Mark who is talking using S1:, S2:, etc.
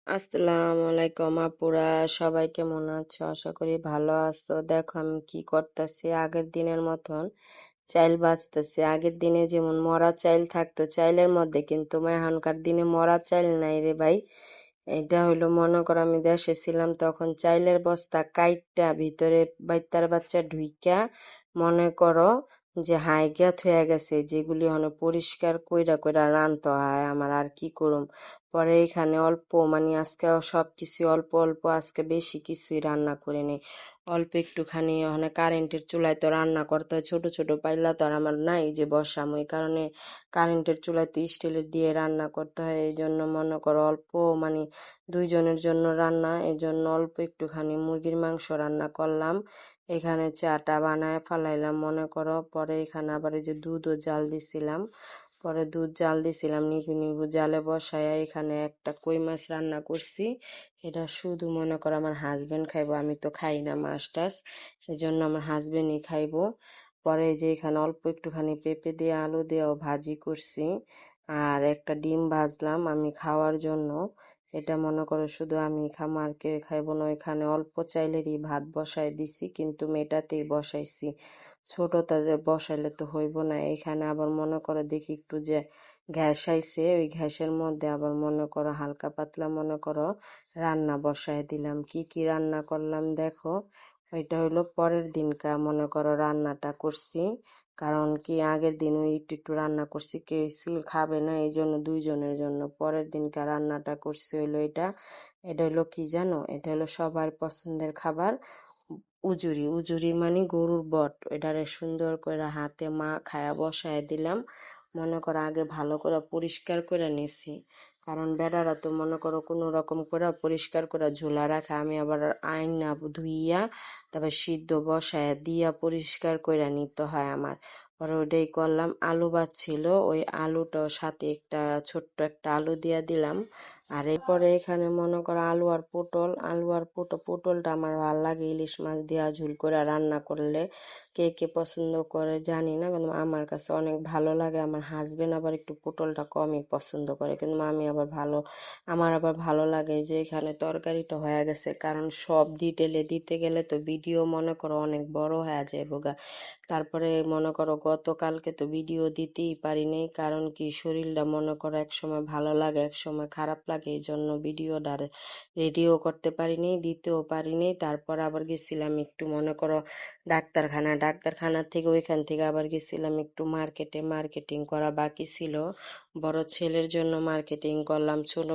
S1: আসসালামু আলাইকুম আপুরা, সবাই কেমন আছো? আশা করি ভালো আছো। দেখো আমি কি করতেছি, আগের দিনের মতন চাইল বাজতেছি। আগের দিনে যেমন মরা চাইল থাকতো চাইলের মধ্যে, কিন্তু এখনকার দিনে মরা চাইল নাই রে ভাই। এটা হইলো, মনে করো আমি দেশে ছিলাম তখন চাইলের বস্তা কাইটটা ভিতরে বাইত্তার বাচ্চা ঢুইকা মনে করো যে হাইগা থইয়া গেছে, যেগুলি পরিষ্কার কইরা কইরা রানতে হয় আমার। আর কি করুম, পরে এখানে অল্প আজকে সবকিছু অল্প অল্প, আজকে বেশি কিছুই রান্না করে নেই। অল্প একটুখানি কারেন্টের চুলায় তো রান্না করতে হয়, ছোট ছোট পাইলা তো আর আমার নাই যে বসাম, ওই কারণে কারেন্টের চুলায় তো স্টিলের দিয়ে রান্না করতে হয়। এই জন্য মনে করো অল্প দুইজনের জন্য রান্না, এই জন্য অল্প একটুখানি মুরগির মাংস রান্না করলাম। এখানে চাটা বানায় ফালাইলাম মনে করো। পরে এখানে আবার এই যে দুধও জাল দিছিলাম। পরে দুধ জাল দিছিলাম নিভু নিভু জালে বসায়া এখানে একটা কই মাছ রান্না করছি। এটা শুধু মনে করো আমার হাজবেন্ড খাইবো, আমি তো খাই না মাছ টাছ, সেজন্য আমার হাজবেন্ডই খাইবো। পরে এই যে এখানে অল্প একটুখানি পেঁপে দিয়ে আলু দিয়েও ভাজি করছি, আর একটা ডিম ভাজলাম আমি খাওয়ার জন্য। এটা মনে করো শুধু আমি খামো, আর কে খাইবো না। এখানে অল্প চাইলেরই ভাত বসাই দিছি, কিন্তু মেটাতেই বসাইছি, ছোট তাদের বসাইলে তো হইব না। এখানে আবার মনে করো দেখি একটু যে গ্যাস আইছে, ওই গ্যাসের মধ্যে আবার মনে করো হালকা পাতলা মনে করো রান্না বসায় দিলাম। কি কি রান্না করলাম দেখো। এটা হইলো পরের দিনকা মনে করো রান্নাটা করছি, কারণ কি আগের দিন ওই একটু একটু রান্না করছি, কেউ খাবে না, এই জন্য দুইজনের জন্য। পরের দিনকার রান্নাটা করছি হইলো এটা। এটা হইলো কি জানো, এটা হলো সবার পছন্দের খাবার, উজুরি। উজুরি মানে গরুর বট, এটারে সুন্দর করে হাতে মা খায়া বসায় দিলাম। মনে করো আগে ভালো করে পরিষ্কার করে নিছি, কারণ বেড়ারা তো মনে করো কোনো রকম করে পরিষ্কার করে ঝোলা রাখে, আমি আবার আইনা ধুইয়া তারপর সিদ্ধ বসায় দিয়া পরিষ্কার করে নিতে হয় আমার। পরে ওটাই করলাম। আলু ভাজছিল, ওই আলুটাও সাথে একটা ছোট্ট একটা আলু দিয়া দিলাম। আর এরপরে এখানে মনে করো আলু আর পটলটা আমার ভালো লাগে ইলিশ মাছ দিয়া ঝুল করে রান্না করলে। কে কে পছন্দ করে জানি না, কিন্তু আমার কাছে অনেক ভালো লাগে। আমার হাজবেন্ড আবার একটু পটলটা কমই পছন্দ করে, কিন্তু আমার আবার ভালো লাগে। যে এখানে তরকারিটা হয়ে গেছে, কারণ সব ডিটেলে দিতে গেলে তো ভিডিও মনে করো অনেক বড় হয়ে যায় বোগা। তারপরে মনে করো গতকালকে তো ভিডিও দিতেই পারিনি, কারণ কি শরীরটা মনে করো এক সময় ভালো লাগে এক সময় খারাপ লাগে, এই জন্য ভিডিওটা রেডিও করতে পারিনি, দিতেও পারিনি। তারপর আবার গেছিলাম একটু মনে করো ডাক্তারখানা থেকে, ওইখান থেকে আবার গেছিলাম একটু মার্কেটে, মার্কেটিং করা বাকি ছিল। বড় ছেলের জন্য মার্কেটিং করলাম, ছোট